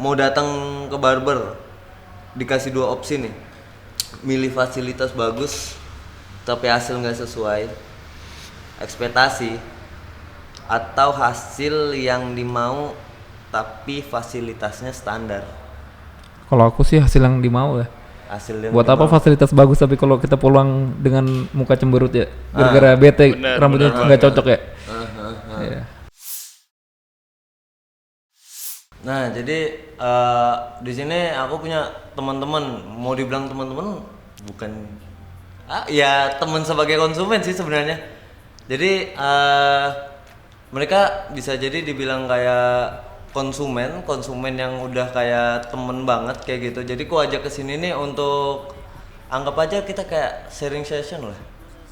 mau datang ke barber, dikasih 2 opsi nih, milih fasilitas bagus tapi hasil nggak sesuai ekspektasi, atau hasil yang dimau tapi fasilitasnya standar. Kalau aku sih hasil yang dimau ya. Hasil yang Buat apa dimau. fasilitas bagus tapi kalau kita pulang dengan muka cemberut ya, gara-gara bete rambutnya nggak cocok ya. Iya. Nah, jadi di sini aku punya teman-teman, mau dibilang teman-teman bukan, ya teman sebagai konsumen sih sebenarnya. Jadi mereka bisa jadi dibilang kayak konsumen yang udah kayak temen banget kayak gitu. Jadi ku ajak ke sini nih untuk anggap aja kita kayak sharing session lah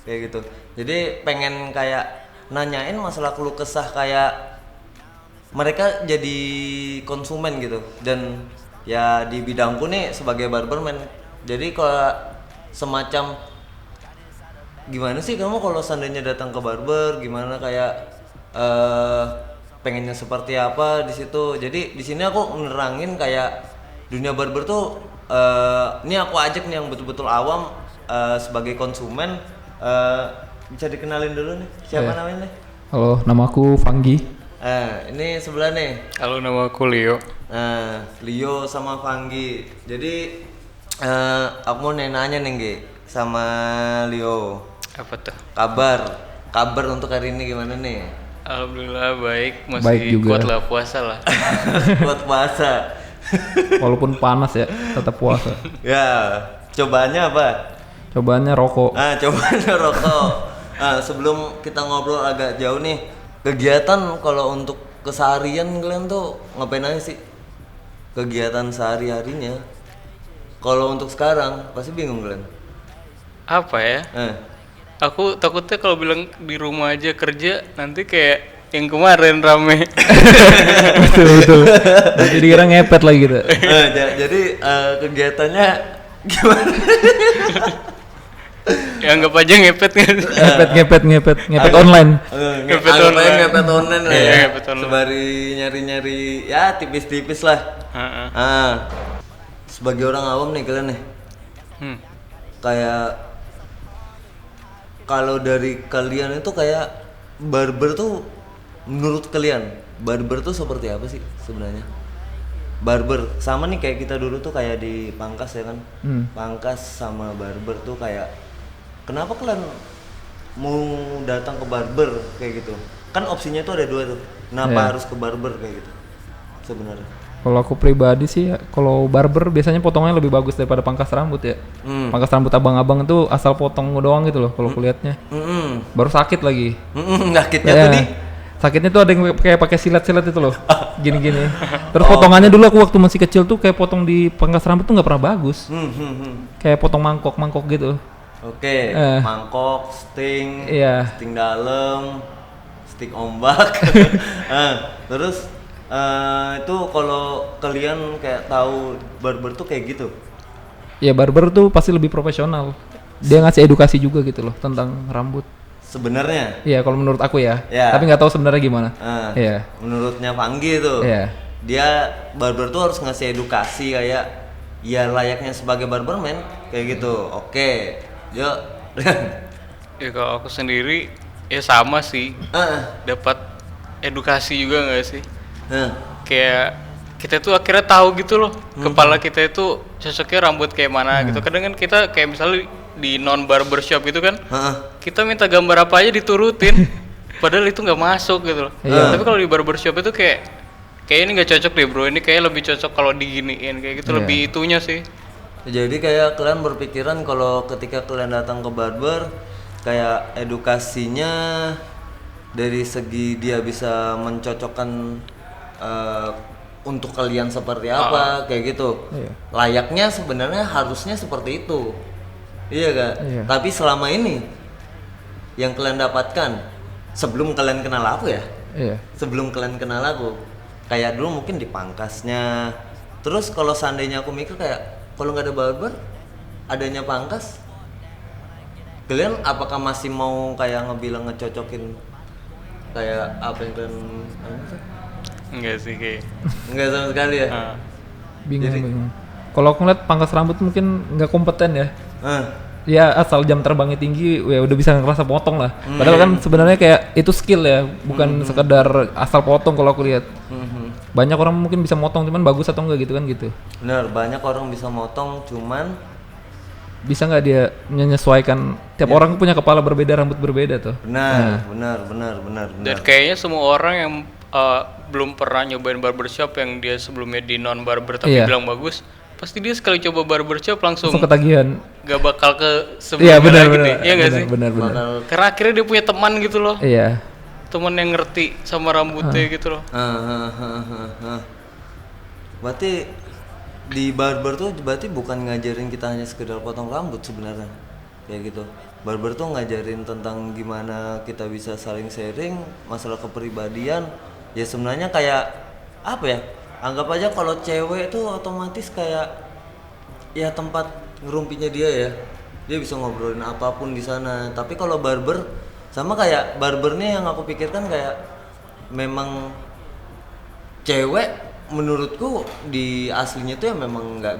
kayak gitu. Jadi pengen kayak nanyain masalah keluh kesah kayak mereka jadi konsumen gitu, dan ya di bidangku nih sebagai barberman. Jadi kalau semacam gimana sih kamu kalau seandainya datang ke barber, gimana kayak pengennya seperti apa di situ. Jadi di sini aku nerangin kayak dunia barber tuh ini aku ajak nih yang betul-betul awam sebagai konsumen. Bisa dikenalin dulu nih, siapa namanya nih? Halo, nama aku Fanggi. Ini sebelah nih. Halo, nama aku Leo. Nah, Leo sama Fanggi. Jadi aku mau nanya nih Gi, sama Leo. Apa tuh? Kabar untuk hari ini gimana nih? Alhamdulillah baik, masih Baik juga. kuat lah puasa lah. Buat puasa. Walaupun panas ya, tetap puasa. Ya, cobaannya apa? Cobaannya rokok. Cobaannya rokok. Sebelum kita ngobrol agak jauh nih, kegiatan kalau untuk keseharian kalian tuh ngapain aja sih? Kegiatan sehari-harinya. Kalau untuk sekarang pasti bingung kalian. Apa ya? Aku takutnya kalau bilang di rumah aja kerja nanti kayak yang kemarin rame. Betul. Jadi kira ngepet lagi gitu. Jadi kegiatannya gimana? Ya anggap aja ngepet kan. Ngepet online. Ngepet Anggap aja online. ngepet online lah Iya, ya. ngepet online. Sembari nyari-nyari ya tipis-tipis lah. Sebagai orang awam nih kalian nih, kayak kalau dari kalian itu kayak barber tuh, menurut kalian barber tuh seperti apa sih sebenarnya? Barber sama nih kayak kita dulu tuh kayak di pangkas ya kan. Pangkas sama barber tuh kayak kenapa kalian mau datang ke barber kayak gitu? Kan opsinya tuh ada 2 tuh. Kenapa harus ke barber kayak gitu sebenarnya? Kalau aku pribadi sih, kalau barber biasanya potongnya lebih bagus daripada pangkas rambut ya. Pangkas rambut abang-abang itu asal potong doang gitu loh kalau kulihatnya. Baru sakit lagi. Sakitnya Ya, tuh di sakitnya tuh ada yang kayak pakai silet-silet itu loh. Gini-gini. Terus potongannya dulu aku waktu masih kecil tuh kayak potong di pangkas rambut tuh nggak pernah bagus. Kayak potong mangkok gitu. Oke, mangkok, sting, Iya. sting dalam, sting ombak. Terus itu kalau kalian kayak tahu barber tuh kayak gitu. Ya barber tuh pasti lebih profesional. Dia ngasih edukasi juga gitu loh tentang rambut. Sebenarnya. Iya kalau menurut aku ya. Ya. Tapi nggak tahu sebenarnya gimana. Iya. Menurutnya Fanggi tuh. Iya. Dia barber tuh harus ngasih edukasi kayak ya layaknya sebagai barberman kayak gitu. Oke. Yuk. Ya kalau aku sendiri ya sama sih. Dapat edukasi juga nggak sih? Kayak kita tuh akhirnya tahu gitu loh, kepala kita itu cocoknya rambut kayak mana gitu. Kadang kan kita kayak misalnya di non barbershop gitu kan, kita minta gambar apa aja diturutin, padahal itu nggak masuk gitu loh. Tapi kalau di barbershop itu kayak ini nggak cocok deh bro, ini kayak lebih cocok kalau diginiin kayak gitu, lebih itunya sih. Jadi kayak kalian berpikiran kalau ketika kalian datang ke barber, kayak edukasinya dari segi dia bisa mencocokkan untuk kalian seperti apa kayak gitu. Layaknya sebenarnya harusnya seperti itu. Iya kak. Tapi selama ini yang kalian dapatkan sebelum kalian kenal aku ya. Sebelum kalian kenal aku, kayak dulu mungkin di pangkasnya. Terus kalau seandainya aku mikir kayak kalau nggak ada barber, adanya pangkas, kalian apakah masih mau kayak ngebilang ngecocokin kayak apa yang kalian Enggak sih kayak. Enggak sama sekali ya. Bingung. Kalau aku ngeliat pangkas rambut mungkin nggak kompeten ya. Ya asal jam terbangnya tinggi, ya udah bisa ngerasa potong lah. Padahal kan sebenarnya kayak itu skill ya, bukan sekedar asal potong kalau aku lihat. Banyak orang mungkin bisa motong, cuman bagus atau enggak gitu kan gitu. Benar, banyak orang bisa motong, cuman bisa nggak dia menyesuaikan? Tiap orang punya kepala berbeda, rambut berbeda tuh. benar. Dan kayaknya semua orang yang belum pernah nyobain barbershop yang dia sebelumnya di non barber tapi bilang bagus, pasti dia sekali coba barbershop langsung ketagihan. Gak bakal ke sebelumnya lagi deh. Iya nggak sih? Benar. Karena akhirnya dia punya teman gitu loh. Iya. Teman yang ngerti sama rambutnya gitu loh. Berarti di barber tuh berarti bukan ngajarin kita hanya sekedar potong rambut sebenarnya, kayak gitu. Barber tuh ngajarin tentang gimana kita bisa saling sharing masalah kepribadian. Ya sebenarnya kayak apa ya? Anggap aja kalau cewek tuh otomatis kayak ya tempat ngerumpinya dia ya. Dia bisa ngobrolin apapun di sana. Tapi kalau barber sama kayak barbernya yang aku pikirkan kayak memang cewek menurutku di aslinya tuh ya memang nggak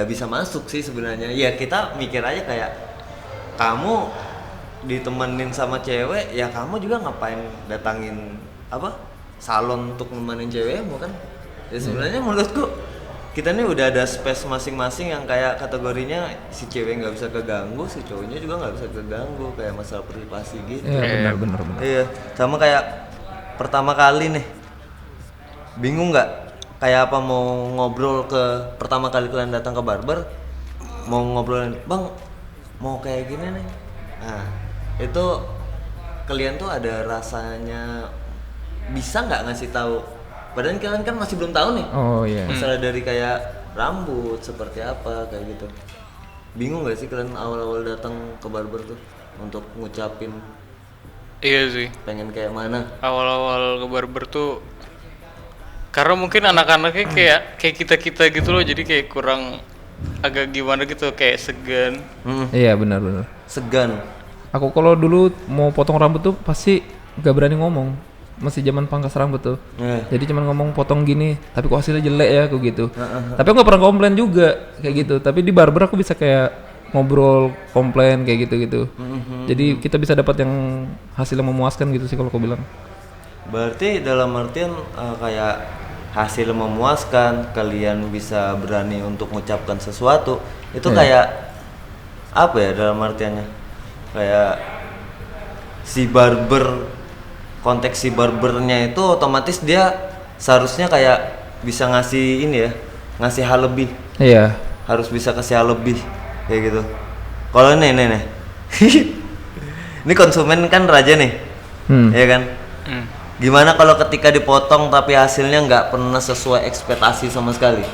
bisa masuk sih sebenarnya. Ya kita mikir aja kayak kamu ditemenin sama cewek, ya kamu juga ngapain datangin salon untuk nemenin cewek bukan? Ya sebenarnya menurutku kita nih udah ada space masing-masing yang kayak kategorinya si cewek nggak bisa keganggu, si cowoknya juga nggak bisa keganggu, kayak masalah privasi gitu. Iya benar. Iya, sama kayak pertama kali nih, bingung nggak kayak apa mau ngobrol pertama kali kalian datang ke barber, mau ngobrolin, bang mau kayak gini nih, nah itu kalian tuh ada rasanya bisa nggak ngasih tahu? Padahal kalian kan masih belum tahu nih. Oh iya. Masalah dari kayak rambut seperti apa kayak gitu. Bingung gak sih kalian awal-awal datang ke barber tuh untuk ngucapin? Iya sih. Pengen kayak mana? Awal-awal ke barber tuh karena mungkin anak-anaknya kayak kita gitu loh, jadi kayak kurang agak gimana gitu, kayak segan. Iya benar. Segan. Aku kalau dulu mau potong rambut tuh pasti gak berani ngomong. Masih zaman pangkas rambut tuh. Jadi cuman ngomong potong gini, tapi kok hasilnya jelek ya aku gitu. Tapi aku gak pernah komplain juga kayak gitu. Tapi di barber aku bisa kayak ngobrol, komplain kayak gitu. Jadi kita bisa dapat yang hasilnya memuaskan gitu sih kalau aku bilang. Berarti dalam artian kayak hasil memuaskan, kalian bisa berani untuk mengucapkan sesuatu. Itu kayak apa ya dalam artiannya? Kayak si barber, konteks si barbernya itu otomatis dia seharusnya kayak bisa ngasih ini ya, ngasih hal lebih. Iya. Harus bisa kasih hal lebih kayak gitu. Kalau nih ini konsumen kan raja nih, ya kan? Gimana kalau ketika dipotong tapi hasilnya nggak pernah sesuai ekspektasi sama sekali?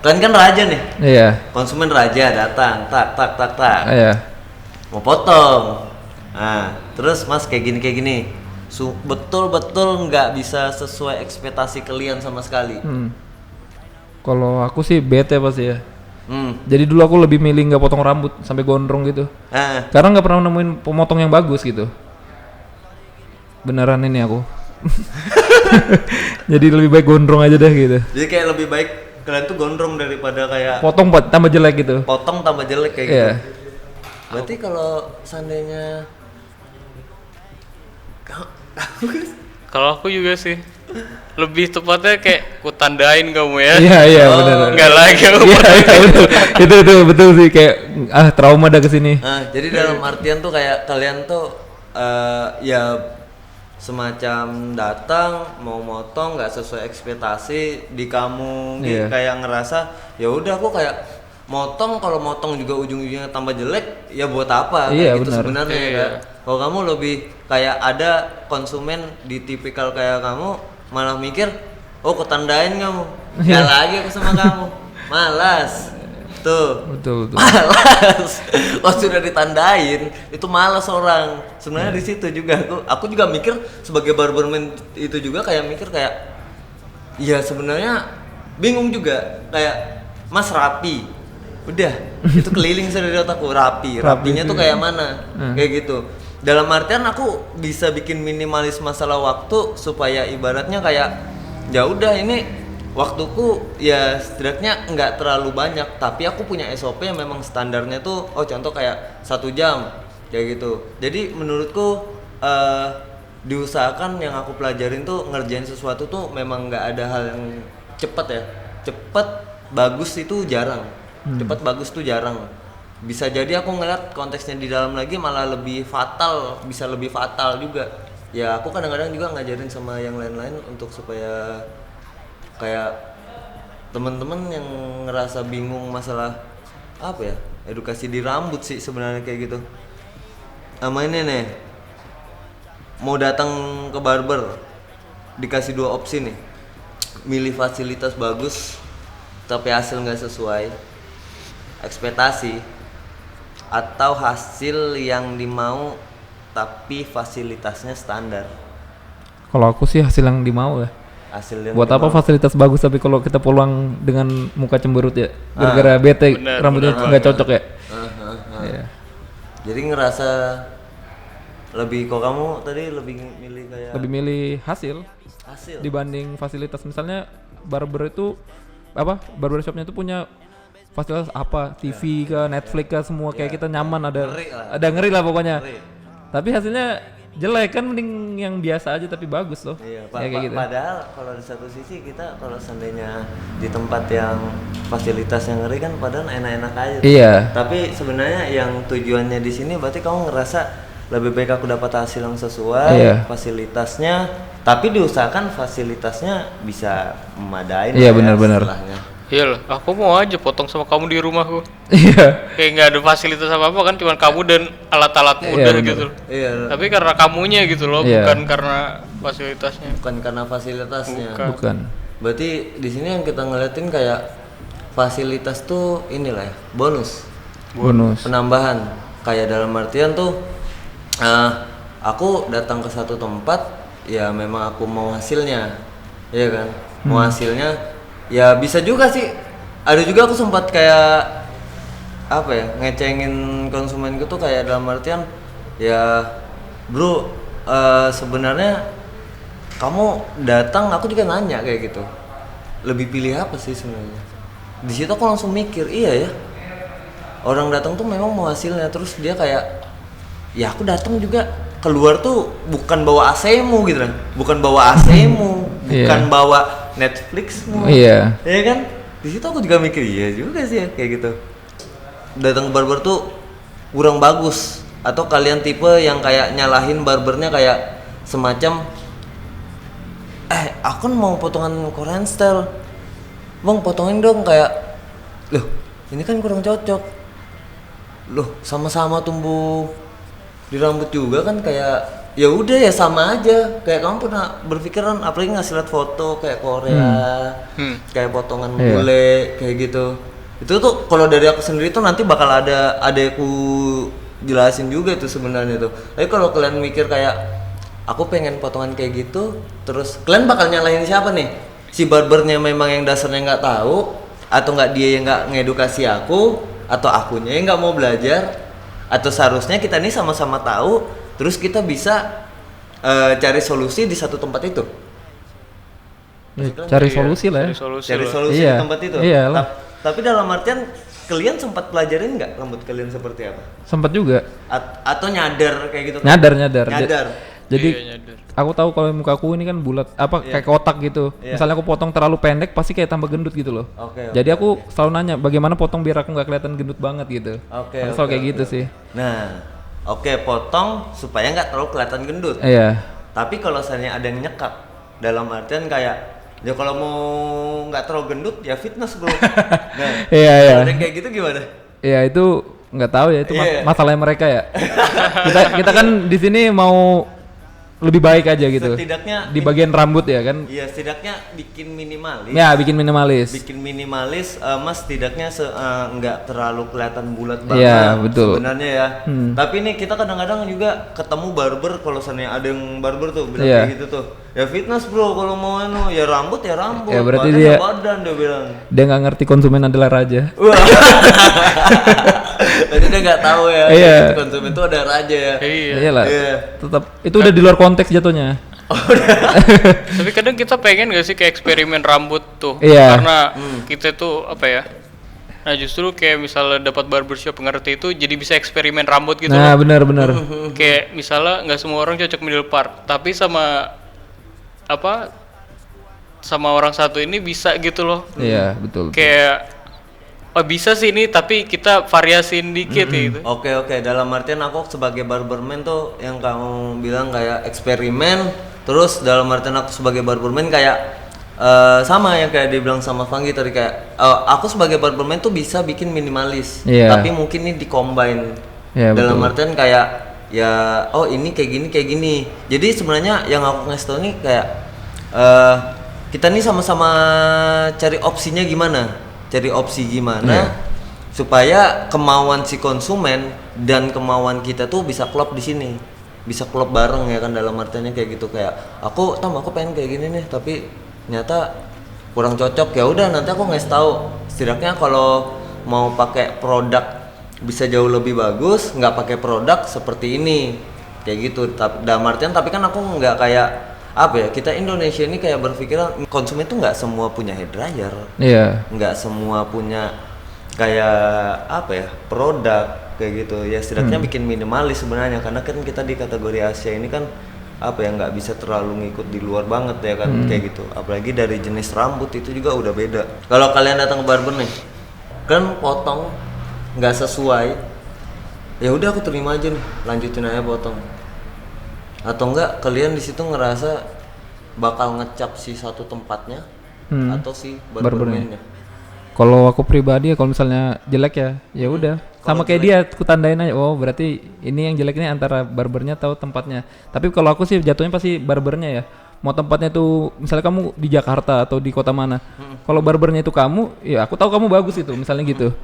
Kalian kan raja nih. Iya. Konsumen raja datang, tak. Iya. Mau potong. Nah, terus mas kayak gini. Betul-betul nggak bisa sesuai ekspektasi kalian sama sekali. Kalau aku sih bete pasti ya. Jadi dulu aku lebih milih nggak potong rambut sampai gondrong gitu. Karena nggak pernah nemuin pemotong yang bagus gitu. Beneran ini aku. Jadi lebih baik gondrong aja deh gitu. Jadi kayak lebih baik kalian tuh gondrong daripada kayak potong tambah jelek gitu. Potong tambah jelek kayak gitu. Berarti kalau seandainya kalau aku juga sih lebih tepatnya kayak ku tandain kamu ya. Iya benar. Enggak lagi aku. Iya betul sih kayak trauma dah kesini. Jadi dalam artian tuh kayak kalian tuh ya semacam datang mau motong nggak sesuai ekspektasi di kamu, kayak ngerasa ya udah aku kayak motong, kalau motong juga ujung-ujungnya tambah jelek ya buat apa? Kayak gitu sebenarnya ya. Kalau kamu lebih kayak ada konsumen di tipikal kayak kamu malah mikir, oh ketandain kamu, nggak lagi aku sama kamu, malas. Tuh. Betul. Malas. Oh sudah ditandain, itu malas orang. Sebenarnya di situ juga aku juga mikir sebagai barberman itu juga kayak mikir kayak, ya sebenarnya bingung juga kayak Mas rapi. Udah, itu keliling dari otakku rapinya tuh kayak mana, kayak gitu. Dalam artian aku bisa bikin minimalis masalah waktu supaya ibaratnya kayak ya udah ini waktuku ya setidaknya nggak terlalu banyak, tapi aku punya SOP yang memang standarnya tuh contoh kayak 1 jam kayak gitu. Jadi menurutku diusahakan yang aku pelajarin tuh ngerjain sesuatu tuh memang nggak ada hal yang cepet ya. Cepet bagus itu jarang. Cepet bagus tuh jarang. Bisa jadi aku ngeliat konteksnya di dalam lagi malah lebih fatal, bisa lebih fatal juga. Ya aku kadang-kadang juga ngajarin sama yang lain-lain untuk supaya kayak teman-teman yang ngerasa bingung masalah apa ya, edukasi di rambut sih sebenarnya kayak gitu. Sama ini nih, mau datang ke barber dikasih 2 opsi nih, milih fasilitas bagus tapi hasil nggak sesuai ekspektasi, atau hasil yang dimau tapi fasilitasnya standar. Kalau aku sih hasil yang dimau ya. Hasil yang Buat apa dimau. fasilitas bagus tapi kalau kita pulang dengan muka cemberut ya, gara-gara bete rambutnya nggak cocok ya. Iya. Jadi ngerasa lebih, kok kamu tadi lebih milih kayak Lebih milih hasil hasil dibanding fasilitas. Misalnya barber itu apa, barbershopnya itu punya fasilitas apa, TV ke Netflix ke semua kayak kita nyaman, Ngeri lah. ada ngeri lah pokoknya. Ngeri. Tapi hasilnya jelek kan, mending yang biasa aja tapi bagus loh. Iya, Ya, kayak gitu. padahal kalau di satu sisi kita kalau seandainya di tempat yang fasilitasnya ngeri kan padahal enak-enak aja. Iya. Tapi sebenarnya yang tujuannya di sini berarti kamu ngerasa lebih baik aku dapat hasil yang sesuai, Iya. fasilitasnya, tapi diusahakan fasilitasnya bisa memadai. Iya, lah ya benar-benar. istilahnya. Iya lah, aku mau aja potong sama kamu di rumahku. Iya. Kayak nggak ada fasilitas apa-apa kan, cuma kamu dan alat-alatmu Iya, udah bener. gitu. Iya, Tapi karena kamunya gitu loh, Iya. bukan karena fasilitasnya. bukan karena fasilitasnya. Bukan. Berarti di sini yang kita ngeliatin kayak fasilitas tuh inilah ya, bonus. Penambahan, kayak dalam artian tuh aku datang ke satu tempat ya memang aku mau hasilnya, iya kan, mau hasilnya ya bisa juga sih, ada juga aku sempat kayak apa ya, ngecengin konsumenku tuh kayak dalam artian ya bro, sebenarnya kamu datang aku juga nanya kayak gitu, lebih pilih apa sih sebenarnya. Di situ aku langsung mikir, iya ya, orang datang tuh memang mau hasilnya, terus dia kayak ya aku datang juga keluar tuh bukan bawa AC-mu gitu kan, bukan bawa AC-mu, bukan Iya. bawa Netflix-mu, Iya. ya kan. Di situ aku juga mikir iya juga sih ya, kayak gitu. Datang ke barber tuh kurang bagus, atau kalian tipe yang kayak nyalahin barbernya kayak semacam aku kan mau potongan Korean style, bang potongin dong, kayak loh ini kan kurang cocok, loh sama-sama tumbuh di rambut juga kan, kayak ya udah ya sama aja. Kayak kamu pernah berpikiran, apalagi ngasih lihat foto kayak Korea, kayak potongan Iya. bule kayak gitu. Itu tuh kalau dari aku sendiri tuh nanti bakal ada aku jelasin juga itu sebenarnya tuh. Tapi kalau kalian mikir kayak aku pengen potongan kayak gitu, terus kalian bakal nyalahin siapa nih? Si barbernya memang yang dasarnya nggak tahu, atau nggak dia yang nggak ngedukasi aku, atau akunya yang nggak mau belajar, atau seharusnya kita nih sama-sama tahu, terus kita bisa cari solusi di satu tempat itu. Ya, cari solusi lah ya. Cari solusi Cari lah. solusi Iya. di tempat itu. Iyalah. Tapi dalam artian kalian sempat pelajarin nggak rambut kalian seperti apa? Sempat juga. Atau nyadar kayak gitu? Nyadar. Nyadar. Jadi Iya, nyadar. aku tahu kalau mukaku ini kan bulat, apa kayak kotak gitu. Iya. Misalnya aku potong terlalu pendek pasti kayak tambah gendut gitu loh. Oke, Jadi aku selalu nanya bagaimana potong biar aku nggak kelihatan gendut banget gitu. Oke. Aku selalu kayak oke, gitu oke. sih. Nah, oke, potong supaya nggak terlalu kelihatan gendut. Iya. Tapi kalau misalnya ada yang nyekak, dalam artian kayak ya kalau mau nggak terlalu gendut ya fitness bro. Nah, Iya, iya. kalau ada yang kayak gitu gimana? Iya itu nggak tahu ya, itu Iya. masalahnya mereka ya. kita kan di sini mau lebih baik aja gitu. Setidaknya Di bagian rambut ya kan. Iya, setidaknya bikin minimalis. Ya bikin minimalis. Bikin minimalis, mas setidaknya nggak terlalu kelihatan bulat banget. Iya, betul. Sebenarnya ya. Tapi nih kita kadang-kadang juga ketemu barber, kalau seandainya ada yang barber tuh bilang Iya. kayak gitu tuh. Ya fitness bro, kalau mau ya rambut ya rambut. Ya, berarti badan dia- ya badan, dia bilang. Dia nggak ngerti konsumen adalah raja. Wah. Berarti dia nggak tahu ya. Iya. Konsumen itu ada raja ya. Iya. Iyalah. Iya. Tetap itu udah di luar konteks jatuhnya. Tapi kadang kita pengen gak sih kayak eksperimen rambut tuh, Iya. karena kita tuh apa ya? Nah justru kayak misalnya dapat barbershop ngerti itu jadi bisa eksperimen rambut gitu Nah, loh. benar. Kayak misalnya nggak semua orang cocok middle part, tapi sama apa? Sama orang satu ini bisa gitu loh. Iya, betul. Kayak oh bisa sih ini tapi kita variasiin dikit gitu. Oke, dalam artian aku sebagai barberman tuh yang kamu bilang kayak eksperimen, terus dalam artian aku sebagai barberman kayak sama yang kayak dibilang sama Fanggi tadi kayak aku sebagai barberman tuh bisa bikin minimalis, Iya. tapi mungkin ini di-combine. Iya, Dalam betul. artian kayak ya ini kayak gini. Jadi sebenarnya yang aku ngasih tau nih kayak kita nih sama-sama cari opsinya gimana? Cari opsi gimana supaya kemauan si konsumen dan kemauan kita tuh bisa klop di sini, bisa klop bareng ya kan, dalam artiannya kayak gitu, kayak aku pengen kayak gini nih tapi ternyata kurang cocok, ya udah nanti aku ngasih tahu setidaknya kalau mau pakai produk bisa jauh lebih bagus, nggak pakai produk seperti ini kayak gitu. Tapi dalam artian tapi kan aku nggak kayak apa ya, kita Indonesia ini kayak berpikiran konsumen tuh nggak semua punya hair dryer, Iya. nggak semua punya kayak apa ya produk kayak gitu ya, setidaknya bikin minimalis sebenarnya, karena kan kita di kategori Asia ini kan apa ya, nggak bisa terlalu ngikut di luar banget ya kan, kayak gitu. Apalagi dari jenis rambut itu juga udah beda. Kalau kalian datang ke barber nih kan potong nggak sesuai, ya udah aku terima aja nih, lanjutin aja potong. Atau enggak kalian di situ ngerasa bakal ngecap si satu tempatnya atau si barberman-nya? Kalau aku pribadi ya kalau misalnya jelek ya udah sama kayak dia, aku tandain aja, oh berarti ini yang jelek ini antara barbernya atau tempatnya. Tapi kalau aku sih jatuhnya pasti barbernya ya. Mau tempatnya tuh misalnya kamu di Jakarta atau di kota mana, kalau barbernya itu kamu, ya aku tahu kamu bagus itu misalnya gitu.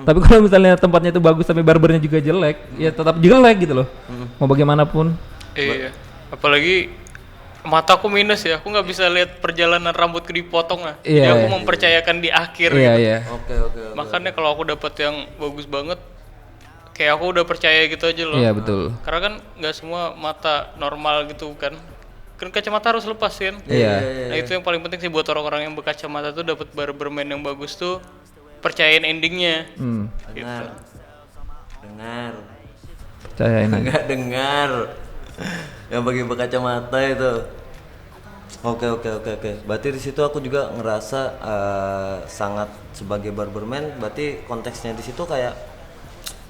Tapi kalau misalnya tempatnya itu bagus tapi barbernya juga jelek, ya tetap jelek gitu loh. Mau bagaimanapun. Iya. Apalagi mataku minus ya, aku nggak bisa lihat perjalanan rambutku dipotong lah. Jadi Iya, aku iya. mempercayakan di akhir Iya gitu. iya. Oke. Makanya kalau aku dapat yang bagus banget, kayak aku udah percaya gitu aja loh. Iya betul. Karena kan nggak semua mata normal gitu kan. Kan kacamata harus lepas kan. Iya. Nah itu yang paling penting sih buat orang-orang yang berkacamata tuh, dapat barberman yang bagus tuh percayain endingnya. Gitu. Dengar. Percayain aja. Nggak dengar. Yang bagi berkacamata itu. Oke. Berarti di situ aku juga ngerasa sangat sebagai barberman. Berarti konteksnya di situ kayak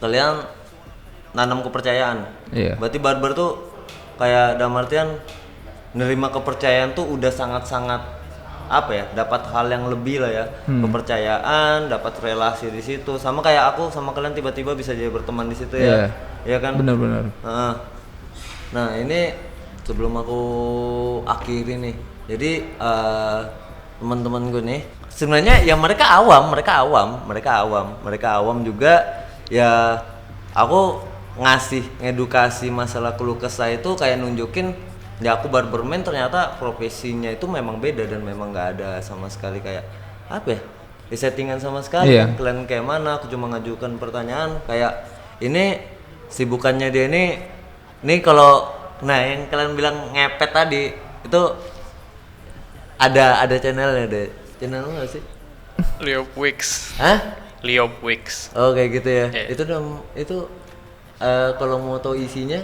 kalian nanam kepercayaan. Iya. Berarti barber tuh kayak dalam artian nerima kepercayaan tuh udah sangat-sangat apa ya, dapat hal yang lebih lah ya, kepercayaan, dapat relasi di situ. Sama kayak aku sama kalian tiba-tiba bisa jadi berteman di situ ya. Iya kan? Benar-benar. Nah ini sebelum aku akhiri nih, jadi teman-teman gue nih sebenarnya ya mereka awam juga ya. Aku ngasih ngedukasi masalah keluh kesah itu kayak nunjukin ya aku barberman ternyata profesinya itu memang beda dan memang nggak ada sama sekali kayak apa ya, di settingan sama sekali. Iya. Kalian kayak mana, aku cuma ngajukan pertanyaan kayak ini sibukannya dia ini kalau nah yang kalian bilang ngepet tadi itu ada channelnya deh. Channel nggak sih? Leo Wicks. Hah? Leo Wicks. Oh kayak gitu ya. Iya. Itu kalau mau tahu isinya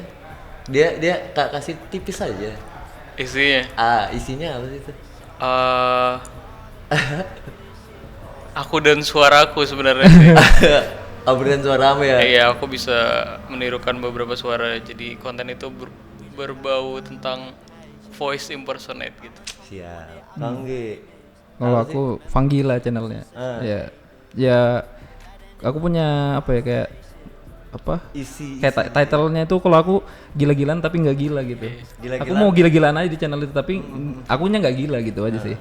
dia kasih tipis aja. Isinya. Isinya apa sih itu? Aku dan suaraku sebenarnya sih. Abren suaramu ya. Iya, aku bisa menirukan beberapa suara. Jadi konten itu berbau tentang voice impersonate gitu. Siap. Fanggi. Kalau aku Fanggila channelnya. Ya aku punya apa ya, kayak apa? Isi. Kayak title-nya itu kalau aku gila-gilaan tapi nggak gila gitu. Gila-gilaan. Aku mau gila-gilaan aja di channel itu tapi akunya nggak gila gitu aja sih.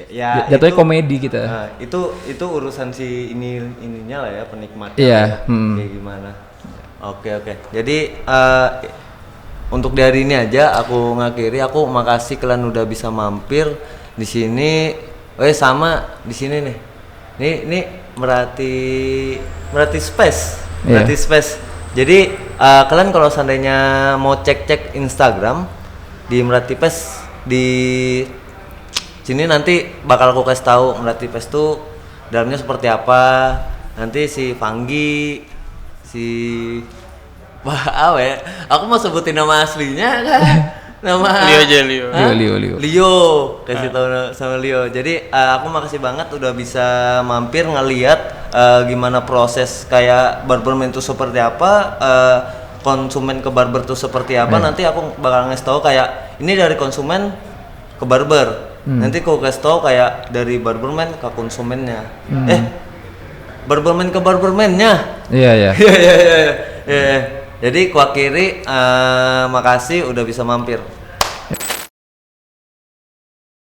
Ya, Jatuhnya itu- komedi kita. Nah, itu urusan si ininya lah ya, penikmatnya. Iya, lah ya. Kayak gimana. Oke. Jadi untuk di hari ini aja aku ngakhiri. Aku makasih kalian udah bisa mampir di sini. Sama di sini nih. Ini Merati Space. Merati Space. Jadi kalian kalau seandainya mau cek Instagram di Merati Space di sini nanti bakal aku kasih tahu Melati Pes tuh dalamnya seperti apa. Nanti si Fanggi, si wah apa ya? Aku mau sebutin nama aslinya kan? Nama Leo aja, Leo. Leo, kasih tahu sama Leo. Jadi aku makasih banget udah bisa mampir ngeliat gimana proses kayak barberman itu seperti apa, konsumen ke barber tuh seperti apa. Nanti aku bakal ngasih tahu kayak ini dari konsumen ke barber. Nanti aku kasih tahu kayak dari barberman ke konsumennya. Barberman ke barbermannya. Iya. Jadi Kuakiri makasih udah bisa mampir.